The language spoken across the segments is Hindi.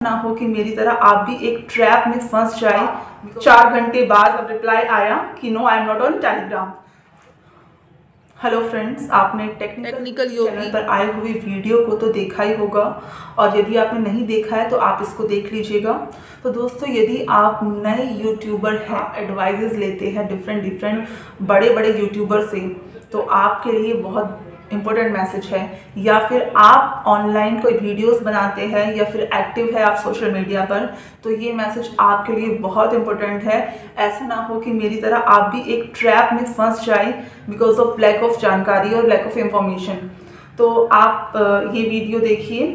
ना हो कि मेरी तरह आप भी एक ट्रैप में फंस जाए। 4 घंटे बाद अब रिप्लाई आया कि no I am not on Telegram. Hello friends, आपने टेक्निकल चैनल पर आए हुए वीडियो को तो देखा ही होगा, और यदि आपने नहीं देखा है तो आप इसको देख लीजिएगा। तो दोस्तों, यदि आप नए यूट्यूबर हैं, एडवाइजेस लेते हैं डिफरेंट बड़े यूट्यूबर से, तो आपके लिए बहुत इम्पोर्टेंट मैसेज है। या फिर आप ऑनलाइन कोई वीडियोस बनाते हैं या फिर एक्टिव है आप सोशल मीडिया पर, तो ये मैसेज आपके लिए बहुत इम्पोर्टेंट है। ऐसा ना हो कि मेरी तरह आप भी एक ट्रैप में फंस जाए बिकॉज ऑफ लैक ऑफ जानकारी और लैक ऑफ इंफॉर्मेशन। तो आप ये वीडियो देखिए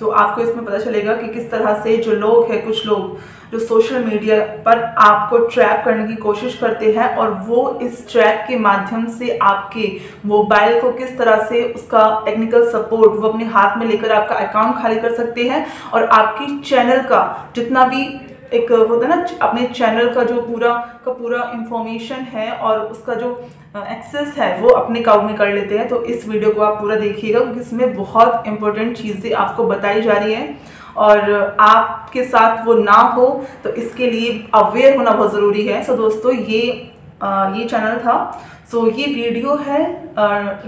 तो आपको इसमें पता चलेगा कि किस तरह से जो लोग हैं, कुछ लोग जो सोशल मीडिया पर आपको ट्रैप करने की कोशिश करते हैं, और वो इस ट्रैप के माध्यम से आपके मोबाइल को किस तरह से उसका टेक्निकल सपोर्ट वो अपने हाथ में लेकर आपका अकाउंट खाली कर सकते हैं, और आपकी चैनल का जितना भी एक होता है ना, अपने चैनल का जो पूरा इंफॉर्मेशन है और उसका जो एक्सेस है वो अपने काबू में कर लेते हैं। तो इस वीडियो को आप पूरा देखिएगा क्योंकि इसमें बहुत इंपॉर्टेंट चीज़ें आपको बताई जा रही हैं, और आपके साथ वो ना हो तो इसके लिए अवेयर होना बहुत ज़रूरी है। सो दोस्तों, ये चैनल था। सो ये वीडियो है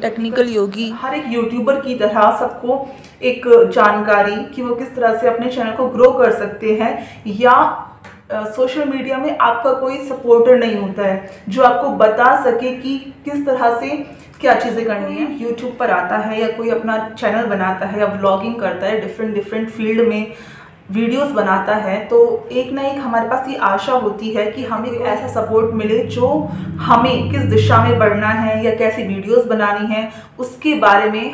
टेक्निकल योगी। हर एक यूट्यूबर की तरह सबको एक जानकारी कि वो किस तरह से अपने चैनल को ग्रो कर सकते हैं, या सोशल मीडिया में आपका कोई सपोर्टर नहीं होता है जो आपको बता सके कि किस तरह से क्या चीज़ें करनी है। यूट्यूब पर आता है या कोई अपना चैनल बनाता है या व्लॉगिंग करता है, डिफरेंट फील्ड में वीडियोस बनाता है, तो एक ना एक हमारे पास ये आशा होती है कि हमें ऐसा सपोर्ट मिले जो हमें किस दिशा में बढ़ना है या कैसी वीडियोस बनानी है उसके बारे में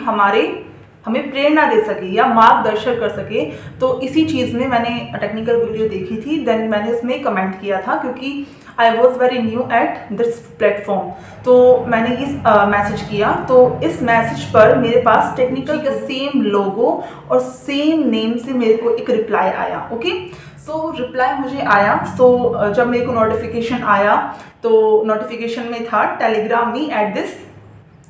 हमें प्रेरणा दे सके या मार्गदर्शन कर सके। तो इसी चीज़ में मैंने टेक्निकल वीडियो देखी थी, देन मैंने इसमें कमेंट किया था क्योंकि I was very new at this platform. तो मैंने इस मैसेज किया, तो इस मैसेज पर मेरे पास टेक्निकल का सेम लोगो और सेम नेम से मेरे को एक रिप्लाई आया। ओके, सो रिप्लाई मुझे आया। सो जब मेरे को नोटिफिकेशन आया तो नोटिफिकेशन में था टेलीग्राम मी एट दिस,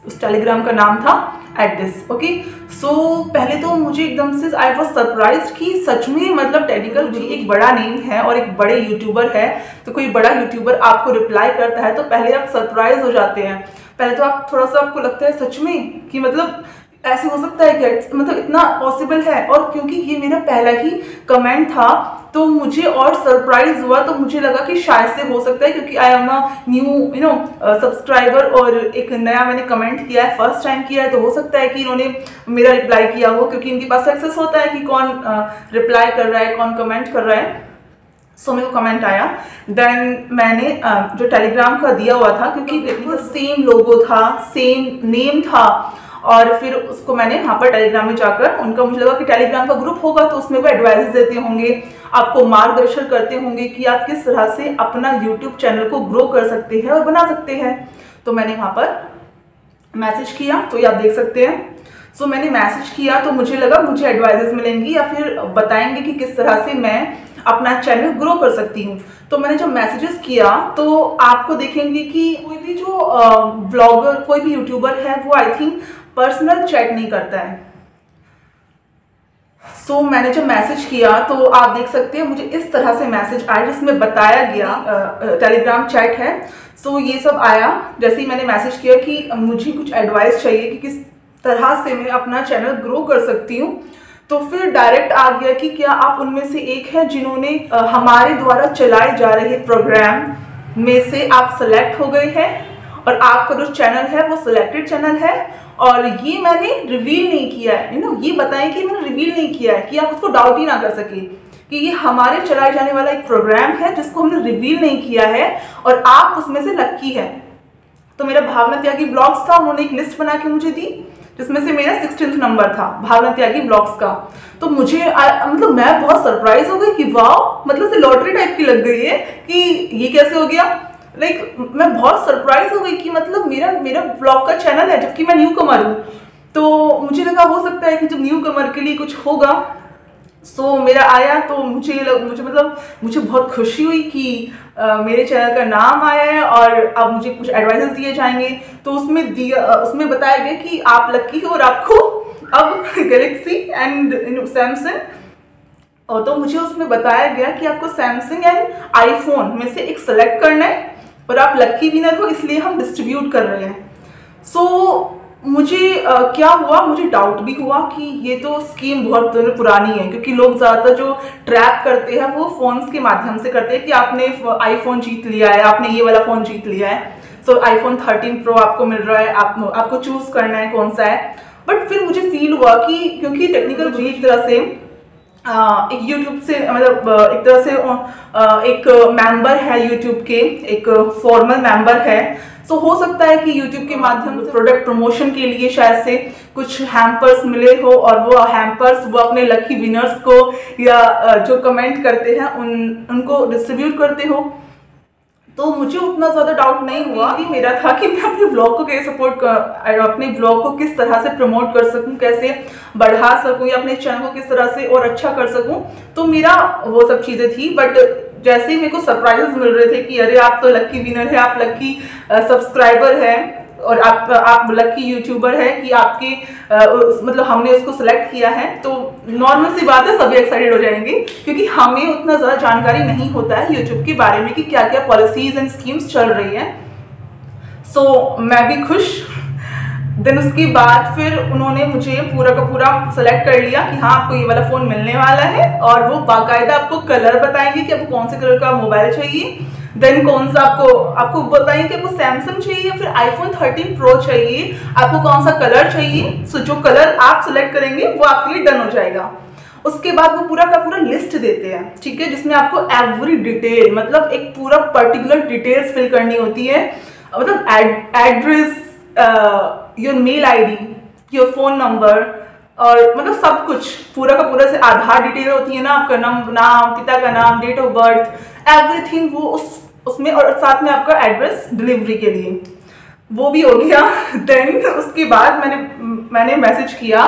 उस टेलीग्राम का नाम था एट दिस। ओके, सो पहले तो मुझे एकदम से आई वॉज सरप्राइज कि सच में मतलब टेक्निकल भी एक बड़ा नेम है और एक बड़े यूट्यूबर है, तो कोई बड़ा यूट्यूबर आपको रिप्लाई करता है तो पहले आप सरप्राइज हो जाते हैं। पहले तो आप थोड़ा सा आपको लगता है सच में कि मतलब ऐसे हो सकता है क्या, मतलब इतना पॉसिबल है। और क्योंकि ये मेरा पहला ही कमेंट था तो मुझे और सरप्राइज हुआ, तो मुझे लगा कि शायद से हो सकता है क्योंकि I am a new subscriber और एक नया मैंने कमेंट किया है, फर्स्ट टाइम किया है, तो हो सकता है कि इन्होंने मेरा रिप्लाई किया हो क्योंकि इनके पास एक्सेस होता है कि कौन रिप्लाई कर रहा है, कौन कमेंट कर रहा है। सो मेरे को कमेंट आया, देन मैंने जो टेलीग्राम का दिया हुआ था क्योंकि सेम लोगो था, सेम नेम था, और फिर उसको मैंने वहाँ पर टेलीग्राम में जाकर उनका, मुझे लगा कि टेलीग्राम का ग्रुप होगा तो उसमें वो एडवाइस देते होंगे, आपको मार्गदर्शन करते होंगे कि आप किस तरह से अपना यूट्यूब चैनल को ग्रो कर सकते हैं और बना सकते हैं। तो मैंने वहाँ पर मैसेज किया, तो ये आप देख सकते हैं। सो मैंने मैसेज किया तो मुझे लगा मुझे एडवाइजेस मिलेंगी या फिर बताएंगे कि किस तरह से मैं अपना चैनल ग्रो कर सकती हूँ। तो मैंने जब मैसेजेस किया तो आपको देखेंगे कि कोई भी जो ब्लॉगर, कोई भी यूट्यूबर है वो आई थिंक पर्सनल चैट नहीं करता है। सो मैंने जब मैसेज किया तो आप देख सकते हैं मुझे इस तरह से मैसेज आया जिसमें बताया गया टेलीग्राम चैट है। सो ये सब आया जैसे ही मैंने मैसेज किया कि मुझे कुछ एडवाइस चाहिए कि किस तरह से मैं अपना चैनल ग्रो कर सकती हूँ। तो फिर डायरेक्ट आ गया कि क्या आप उनमें से एक है जिन्होंने हमारे द्वारा चलाए जा रहे प्रोग्राम में से आप सेलेक्ट हो गए हैं, और आपका जो चैनल है वो सिलेक्टेड चैनल है, और ये मैंने रिवील नहीं किया है। ये बताएं कि मैंने रिवील नहीं किया है कि आप उसको डाउट ही ना कर सके कि ये हमारे चलाए जाने वाला एक प्रोग्राम है जिसको हमने रिवील नहीं किया है और आप उसमें से लक्की है। तो मेरा भावना त्यागी ब्लॉग्स था, उन्होंने एक लिस्ट बना के मुझे दी जिसमें से मेरा 16th नंबर था भावना त्यागी ब्लॉग्स का। तो मुझे मतलब मैं बहुत सरप्राइज हो गई कि वाह, मतलब से लॉटरी टाइप की लग गई है कि ये कैसे हो गया। मैं बहुत सरप्राइज हो गई कि मतलब मेरा ब्लॉग का चैनल है जबकि मैं न्यू कमर हूँ। तो मुझे लगा हो सकता है कि जब न्यू कमर के लिए कुछ होगा। सो मेरा आया तो मुझे बहुत खुशी हुई कि मेरे चैनल का नाम आया है और अब मुझे कुछ एडवाइसेस दिए जाएंगे। तो उसमें बताया गया कि आप लकी हो और आपको अब गैलेक्सी एंड सैमसंग और तो मुझे उसमें बताया गया कि आपको सैमसंग एंड आईफोन में से एक सेलेक्ट करना है और आप लकी विनर हो, इसलिए हम डिस्ट्रीब्यूट कर रहे हैं। सो मुझे क्या हुआ, मुझे डाउट भी हुआ कि ये तो स्कीम बहुत पुरानी है, क्योंकि लोग ज़्यादातर जो ट्रैप करते हैं वो फ़ोन्स के माध्यम से करते हैं कि आपने आईफोन जीत लिया है, आपने ये वाला फ़ोन जीत लिया है, सो आईफोन 13 प्रो आपको मिल रहा है, आपको चूज़ करना है कौन सा है। बट फिर मुझे फील हुआ कि क्योंकि टेक्निकल जी एक तरह से एक यूट्यूब से मतलब एक तरह से एक मेंबर है यूट्यूब के, एक फॉर्मल मेंबर है, सो हो सकता है कि यूट्यूब के माध्यम से प्रोडक्ट प्रमोशन के लिए शायद से कुछ हैम्पर्स मिले हो और वो हैम्पर्स वो अपने लकी विनर्स को या जो कमेंट करते हैं उनको डिस्ट्रीब्यूट करते हो। तो मुझे उतना ज़्यादा डाउट नहीं हुआ कि मेरा था कि मैं अपने ब्लॉग को कैसे अपने ब्लॉग को किस तरह से प्रमोट कर सकूं, कैसे बढ़ा सकूं या अपने चैनल को किस तरह से और अच्छा कर सकूं। तो मेरा वो सब चीज़ें थी। बट जैसे ही मेरे को सरप्राइजेस मिल रहे थे कि अरे आप तो लकी विनर है, आप लकी सब्सक्राइबर है और आप लकी यूट्यूबर है कि आपके मतलब हमने उसको सिलेक्ट किया है, तो नॉर्मल सी बात है सभी एक्साइटेड हो जाएंगे, क्योंकि हमें उतना ज़्यादा जानकारी नहीं होता है यूट्यूब के बारे में कि क्या क्या पॉलिसीज एंड स्कीम्स चल रही हैं। सो मैं भी खुश। देन उसके बाद फिर उन्होंने मुझे पूरा का पूरा सेलेक्ट कर लिया कि हाँ आपको ये वाला फ़ोन मिलने वाला है, और वो बाकायदा आपको कलर बताएंगे कि आपको कौन से कलर का मोबाइल चाहिए, देन कौन सा आपको बताइए कि आपको सैमसंग चाहिए या फिर आईफोन 13 प्रो चाहिए, आपको कौन सा कलर चाहिए। सो जो कलर आप सिलेक्ट करेंगे वो आपके लिए डन हो जाएगा। उसके बाद वो पूरा का पूरा लिस्ट देते हैं, ठीक है, जिसमें आपको एवरी डिटेल मतलब एक पूरा पर्टिकुलर डिटेल्स फिल करनी होती है, मतलब address, your mail ID, your phone number, और मतलब सब कुछ पूरा का पूरा से आधार डिटेल होती है ना, आपका नाम, पिता का नाम, डेट ऑफ बर्थ, एवरीथिंग वो उसमें, और साथ में आपका एड्रेस डिलीवरी के लिए वो भी हो गया। देन उसके बाद मैंने मैसेज किया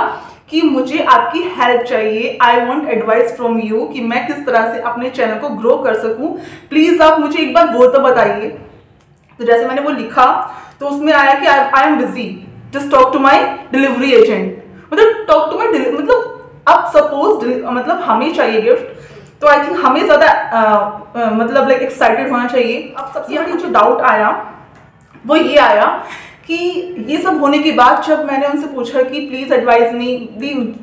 कि मुझे आपकी हेल्प चाहिए, I want advice from you कि मैं किस तरह से अपने चैनल को ग्रो कर सकूं, प्लीज आप मुझे एक बार वो तो बताइए। तो जैसे मैंने वो लिखा तो उसमें आया कि I am busy, just talk to my delivery agent. मतलब टॉक टू माई मतलब अब सपोज मतलब हमें चाहिए गिफ्ट, तो आई थिंक हमें ज्यादा मतलब लाइक एक्साइटेड होना चाहिए। अब सबसे बड़ी जो डाउट आया वो ये आया कि ये सब होने के बाद जब मैंने उनसे पूछा कि प्लीज एडवाइस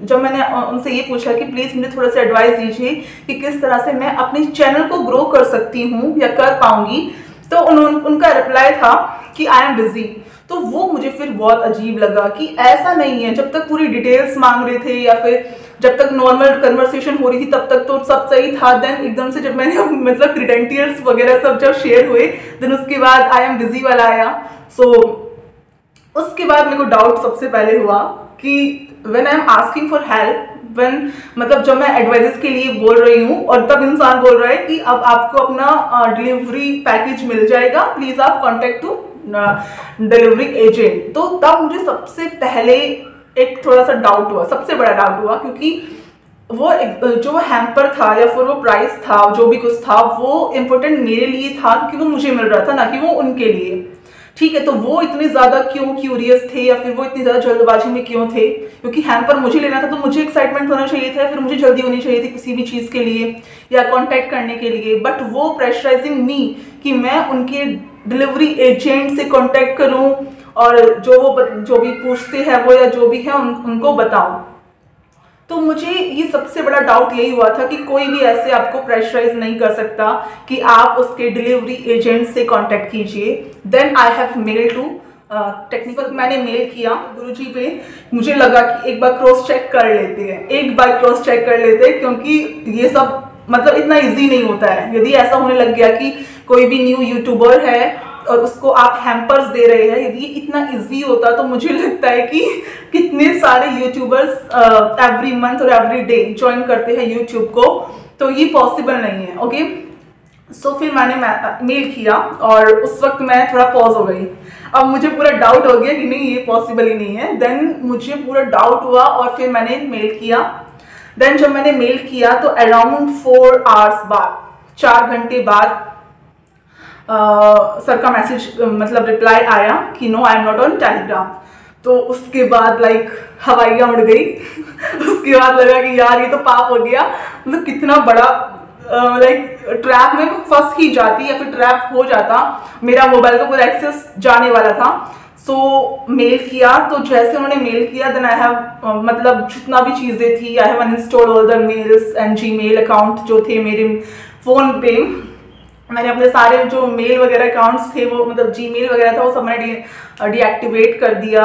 जब मैंने उनसे ये पूछा कि प्लीज मुझे थोड़ा सा एडवाइस दीजिए कि किस तरह से मैं अपने चैनल को ग्रो कर सकती हूँ या कर पाऊंगी, तो उनका रिप्लाई था कि आई एम बिजी। तो वो मुझे फिर बहुत अजीब लगा कि ऐसा नहीं है, जब तक पूरी डिटेल्स मांग रहे थे या फिर जब तक नॉर्मल कन्वर्सेशन हो रही थी तब तक तो सब सही था। देन एकदम से जब मैंने मतलब क्रेडेंशियल्स वगैरह सब जब शेयर हुए, देन उसके बाद आई एम बिजी वाला आया। सो उसके बाद मेरे को डाउट सबसे पहले हुआ कि when I am asking for help, when मतलब जब मैं एडवाइजेस के लिए बोल रही हूँ और तब इंसान बोल रहा है कि अब आपको अपना डिलीवरी पैकेज मिल जाएगा, प्लीज आप कॉन्टेक्ट टू डिलीवरी एजेंट। तो तब मुझे सबसे पहले एक थोड़ा सा डाउट हुआ, सबसे बड़ा डाउट हुआ, क्योंकि वो जो हैम्पर था या फिर वो प्राइस था, जो भी कुछ था वो इम्पोर्टेंट मेरे लिए था क्योंकि वो मुझे मिल रहा था, ना कि वो उनके लिए। ठीक है, तो वो इतने ज्यादा क्यों क्यूरियस थे या फिर वो इतनी ज्यादा जल्दबाजी में क्यों थे, क्योंकि हैम्पर मुझे लेना था तो मुझे एक्साइटमेंट होना चाहिए था, फिर मुझे जल्दी होनी चाहिए थी किसी भी चीज के लिए या कांटेक्ट करने के लिए। बट वो प्रेशराइजिंग मी कि मैं उनके डिलीवरी एजेंट से कांटेक्ट करूं और जो भी पूछते हैं वो या जो भी है उनको बताऊं। तो मुझे ये सबसे बड़ा डाउट यही हुआ था कि कोई भी ऐसे आपको प्रेशराइज नहीं कर सकता कि आप उसके डिलीवरी एजेंट से कांटेक्ट कीजिए। Then I have mail to technical, मैंने मेल किया गुरुजी पे। मुझे लगा कि एक बार क्रॉस चेक कर लेते हैं, क्योंकि ये सब मतलब इतना इजी नहीं होता है। यदि ऐसा होने लग गया कि कोई भी न्यू यूट्यूबर है और उसको आप हैम्पर्स दे रहे हैं, यदि इतना इजी होता तो मुझे लगता है कि कितने सारे यूट्यूबर्स एवरी मंथ और एवरी डे ज्वाइन करते हैं यूट्यूब को, तो ये पॉसिबल नहीं है। ओके, सो फिर मैंने मेल किया और उस वक्त मैं थोड़ा पॉज हो गई। अब मुझे पूरा डाउट हो गया कि नहीं ये पॉसिबल ही नहीं है। देन मुझे पूरा डाउट हुआ और फिर मैंने मेल किया। देन जब मैंने मेल किया तो अराउंड 4 आवर्स बाद, 4 घंटे बाद सर का मैसेज मतलब रिप्लाई आया कि no I am not on Telegram. तो उसके बाद लाइक हवाइयाँ उड़ गई। उसके बाद लगा कि यार ये तो पाप हो गया, मतलब कितना बड़ा लाइक ट्रैप में फंस ही जाती या फिर ट्रैप हो जाता, मेरा मोबाइल का पूरा एक्सेस जाने वाला था। सो मेल किया, तो जैसे उन्होंने मेल किया देन आई हैव मतलब जितना भी चीज़ें थी I have uninstalled all the mails and Gmail account जो थे मेरे फ़ोन पे। मैंने अपने सारे जो मेल वगैरह अकाउंट्स थे वो मतलब जीमेल वगैरह था वो सब मैंने डीएक्टिवेट कर दिया,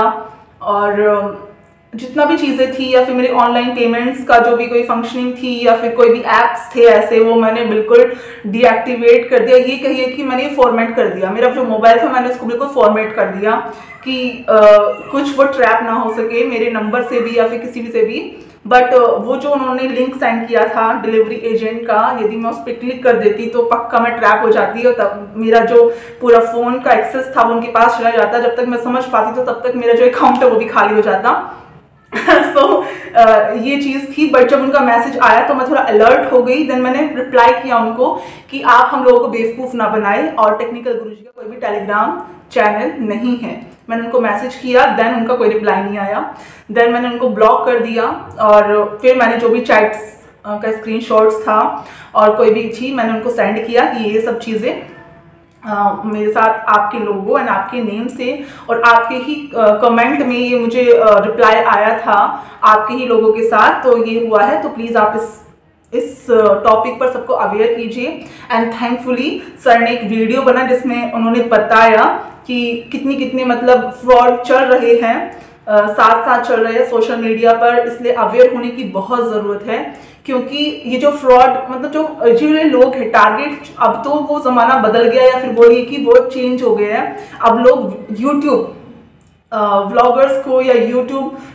और जितना भी चीज़ें थी या फिर मेरे ऑनलाइन पेमेंट्स का जो भी कोई फंक्शनिंग थी या फिर कोई भी ऐप्स थे ऐसे, वो मैंने बिल्कुल डीएक्टिवेट कर दिया। ये कहिए कि मैंने फॉर्मेट कर दिया, मेरा जो मोबाइल था मैंने उसको बिल्कुल फॉर्मेट कर दिया कि कुछ वो ट्रैप ना हो सके मेरे नंबर से भी या फिर किसी भी से भी। बट वो जो उन्होंने लिंक सेंड किया था डिलीवरी एजेंट का, यदि मैं उस पर क्लिक कर देती तो पक्का मैं ट्रैप हो जाती और तब मेरा जो पूरा फ़ोन का एक्सेस था वो उनके पास चला जाता। जब तक मैं समझ पाती तो तब तक मेरा जो अकाउंट है वो भी खाली हो जाता। सो ये चीज़ थी। बट जब उनका मैसेज आया तो मैं थोड़ा अलर्ट हो गई। देन मैंने रिप्लाई किया उनको कि आप हम लोगों को बेवकूफ़ ना बनाए, और टेक्निकल गुरुजी का कोई भी टेलीग्राम चैनल नहीं है। मैंने उनको मैसेज किया, देन उनका कोई रिप्लाई नहीं आया। देन मैंने उनको ब्लॉक कर दिया, और फिर मैंने जो भी चैट्स का स्क्रीनशॉट्स था और कोई भी थी मैंने उनको सेंड किया कि ये सब चीज़ें मेरे साथ आपके लोगो एंड आपके नेम से और आपके ही कमेंट में ये मुझे रिप्लाई आया था आपके ही लोगों के साथ, तो ये हुआ है। तो प्लीज़ आप इस टॉपिक पर सबको अवेयर कीजिए। एंड थैंकफुली सर ने एक वीडियो बना जिसमें उन्होंने बताया कि कितने मतलब फ्रॉड चल रहे हैं, साथ साथ चल रहे हैं सोशल मीडिया पर। इसलिए अवेयर होने की बहुत ज़रूरत है, क्योंकि ये जो फ्रॉड मतलब जो लोग हैं टारगेट, अब तो वो ज़माना बदल गया या फिर बोलिए कि वो चेंज हो गया है। अब लोग यूट्यूब व्लॉगर्स को या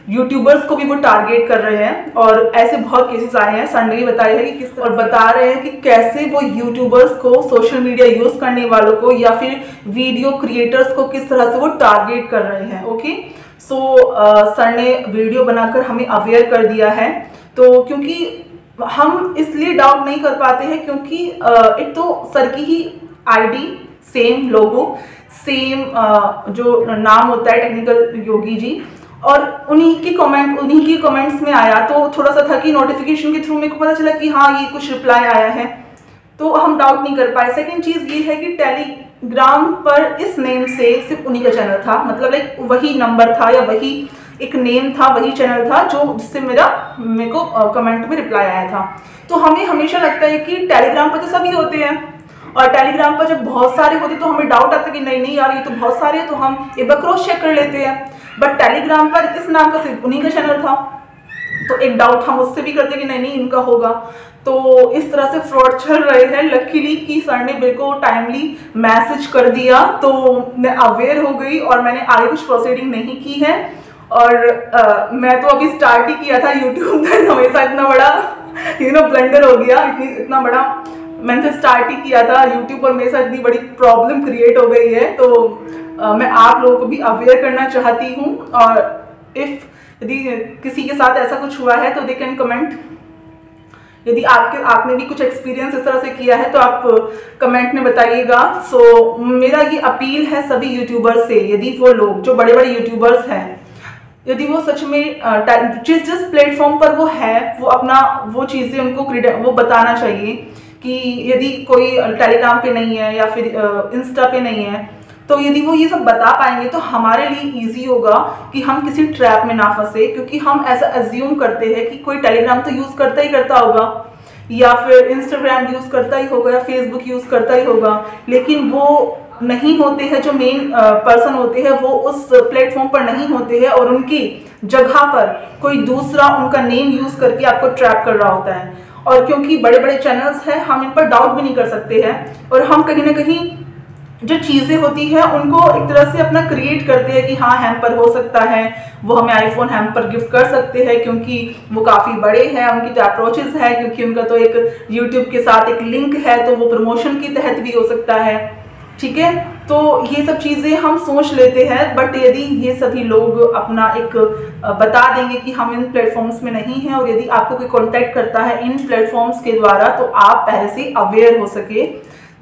यूट्यूबर्स को भी वो टारगेट कर रहे हैं, और ऐसे बहुत केसेस आए हैं। सर ने भी बताया है कि किस और बता रहे हैं कि कैसे वो यूट्यूबर्स को, सोशल मीडिया यूज़ करने वालों को या फिर वीडियो क्रिएटर्स को किस तरह से वो टारगेट कर रहे हैं। ओके, सो सर ने वीडियो बनाकर हमें अवेयर कर दिया है। तो क्योंकि हम इसलिए डाउट नहीं कर पाते हैं क्योंकि एक तो सर की ही आईडी सेम लोगो सेम जो नाम होता है टेक्निकल योगी जी, और उन्हीं के कमेंट्स में आया, तो थोड़ा सा था कि नोटिफिकेशन के थ्रू मेरे को पता चला कि हाँ ये कुछ रिप्लाई आया है, तो हम डाउट नहीं कर पाए। सेकंड चीज़ ये है कि टेलीग्राम पर इस नेम से सिर्फ उन्हीं का चैनल था, मतलब लाइक वही नंबर था या वही एक नेम था, वही चैनल था जो जिससे मेरे को कमेंट में रिप्लाई आया था। तो हमें हमेशा लगता है कि टेलीग्राम पर तो सभी होते हैं, और टेलीग्राम पर जब बहुत सारे होते तो हमें डाउट आता है कि नहीं यार ये तो बहुत सारे हैं, तो हम एक बार क्रॉस चेक कर लेते हैं। बट टेलीग्राम पर इस नाम का सिर्फ उन्हीं का चैनल था, तो एक डाउट हम उससे भी करते कि नहीं इनका होगा। तो इस तरह से फ्रॉड चल रहे हैं। लकीली कि सर ने मेरे को टाइमली मैसेज कर दिया, तो मैं अवेयर हो गई और मैंने आगे कुछ प्रोसीडिंग नहीं की है। और मैं तो अभी स्टार्ट ही किया था यूट्यूब पर, हमेशा इतना बड़ा ब्लंडर हो गया, इतना बड़ा मैंने तो स्टार्ट ही किया था यूट्यूब पर, मेरे साथ इतनी बड़ी प्रॉब्लम क्रिएट हो गई है। तो मैं आप लोगों को भी अवेयर करना चाहती हूँ, और यदि किसी के साथ ऐसा कुछ हुआ है तो दे कैन कमेंट। यदि आपने भी कुछ एक्सपीरियंस इस तरह से किया है तो आप कमेंट में बताइएगा। सो मेरा ये अपील है सभी यूट्यूबर्स से, यदि वो लोग जो बड़े बड़े यूट्यूबर्स हैं, यदि वो सच में जिस प्लेटफॉर्म पर वो है वो अपना वो चीज़ें उनको वो बताना चाहिए कि यदि कोई टेलीग्राम पे नहीं है या फिर इंस्टा पे नहीं है, तो यदि वो ये सब बता पाएंगे तो हमारे लिए इजी होगा कि हम किसी ट्रैप में ना फंसे। क्योंकि हम ऐसा अज्यूम करते हैं कि कोई टेलीग्राम तो यूज़ करता ही करता होगा, या फिर इंस्टाग्राम यूज़ करता ही होगा, या फेसबुक यूज़ करता ही होगा, लेकिन वो नहीं होते हैं। जो मेन पर्सन होते हैं वो उस प्लेटफॉर्म पर नहीं होते हैं, और उनकी जगह पर कोई दूसरा उनका नेम यूज़ करके आपको ट्रैप कर रहा होता है। और क्योंकि बड़े बड़े चैनल्स हैं, हम इन पर डाउट भी नहीं कर सकते हैं, और हम कहीं ना कहीं जो चीज़ें होती हैं उनको एक तरह से अपना क्रिएट करते हैं कि हाँ हैम्पर हो सकता है, वो हमें आईफोन हैम्पर गिफ्ट कर सकते हैं क्योंकि वो काफ़ी बड़े हैं, उनकी जो अप्रोचेज है, क्योंकि उनका तो एक यूट्यूब के साथ एक लिंक है, तो वो प्रमोशन के तहत भी हो सकता है। ठीक है, तो ये सब चीज़ें हम सोच लेते हैं। बट यदि ये सभी लोग अपना एक बता देंगे कि हम इन प्लेटफॉर्म्स में नहीं हैं, और यदि आपको कोई कांटेक्ट करता है इन प्लेटफॉर्म्स के द्वारा, तो आप पहले से अवेयर हो सके।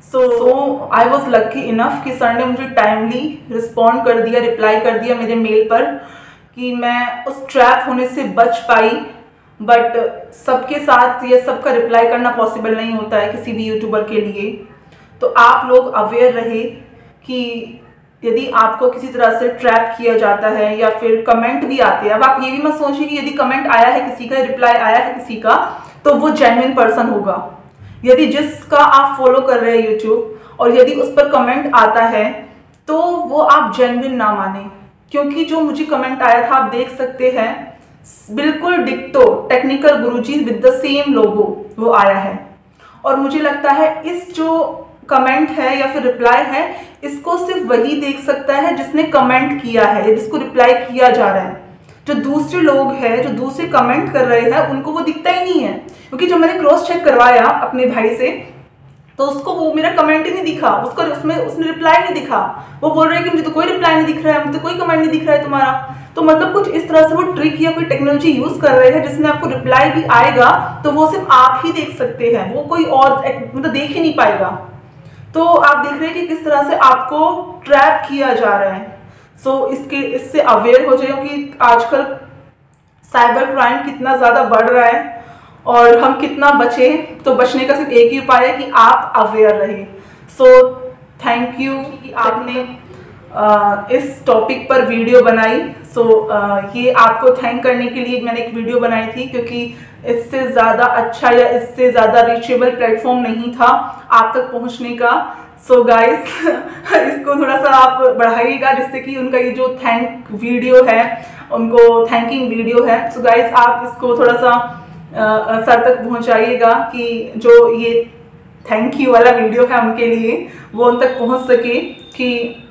सो आई वॉज लकी इनफ कि सर ने मुझे टाइमली रिस्पॉन्ड कर दिया, रिप्लाई कर दिया मेरे मेल पर। कि मैं उस ट्रैप होने से बच पाई। बट सबके साथ ये सबका रिप्लाई करना पॉसिबल नहीं होता है किसी भी यूट्यूबर के लिए। तो आप लोग अवेयर रहे कि यदि आपको किसी तरह से ट्रैप किया जाता है या फिर कमेंट भी आते हैं, अब आप ये भी मत सोचिए कि यदि कमेंट आया है किसी का, रिप्लाई आया है किसी का, तो वो जेन्युइन पर्सन होगा। यदि जिसका आप फॉलो कर रहे हैं यूट्यूब और यदि उस पर कमेंट आता है तो वो आप जेन्युइन ना माने, क्योंकि जो मुझे कमेंट आया था आप देख सकते हैं, बिल्कुल डिक्टो Technical Guruji with the same logo वो आया है। और मुझे लगता है इस जो कमेंट है या फिर रिप्लाई है, इसको सिर्फ वही देख सकता है जिसने कमेंट किया है, जिसको रिप्लाई किया जा रहा है। जो दूसरे लोग हैं, जो दूसरे कमेंट कर रहे हैं, उनको वो दिखता ही नहीं है। क्योंकि जब मैंने क्रॉस चेक करवाया अपने भाई से तो उसको वो मेरा कमेंट ही नहीं दिखा, उसको उसने रिप्लाई नहीं दिखा। वो बोल रहे हैं कि मुझे तो कोई रिप्लाई नहीं दिख रहा है, मुझे तो कोई कमेंट नहीं दिख रहा है तुम्हारा। तो मतलब कुछ इस तरह से वो ट्रिक या कोई टेक्नोलॉजी यूज कर रहे हैं जिसमें आपको रिप्लाई भी आएगा तो वो सिर्फ आप ही देख सकते हैं, वो कोई और मतलब देख ही नहीं पाएगा। तो आप देख रहे हैं कि किस तरह से आपको ट्रैप किया जा रहा है। सो इससे अवेयर हो जाए कि आजकल साइबर क्राइम कितना ज़्यादा बढ़ रहा है और हम कितना बचे। तो बचने का सिर्फ एक ही उपाय है कि आप अवेयर रहे। सो थैंक यू कि आपने इस टॉपिक पर वीडियो बनाई। सो ये आपको थैंक करने के लिए मैंने एक वीडियो बनाई थी, क्योंकि इससे ज़्यादा अच्छा या इससे ज़्यादा रीचेबल प्लेटफॉर्म नहीं था आप तक पहुंचने का। सो गाइस इसको थोड़ा सा आप बढ़ाइएगा, जिससे कि उनका ये जो थैंक वीडियो है, उनको थैंकिंग वीडियो है, सो गाइस आप इसको थोड़ा सा सर तक पहुंचाइएगा कि जो ये थैंक यू वाला वीडियो है उनके लिए वो उन तक पहुंच सके, कि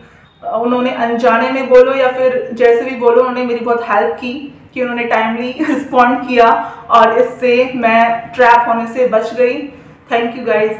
उन्होंने अनजाने में बोलो या फिर जैसे भी बोलो, उन्होंने मेरी बहुत हेल्प की कि उन्होंने टाइमली रिस्पॉन्ड किया और इससे मैं ट्रैप होने से बच गई। Thank you guys.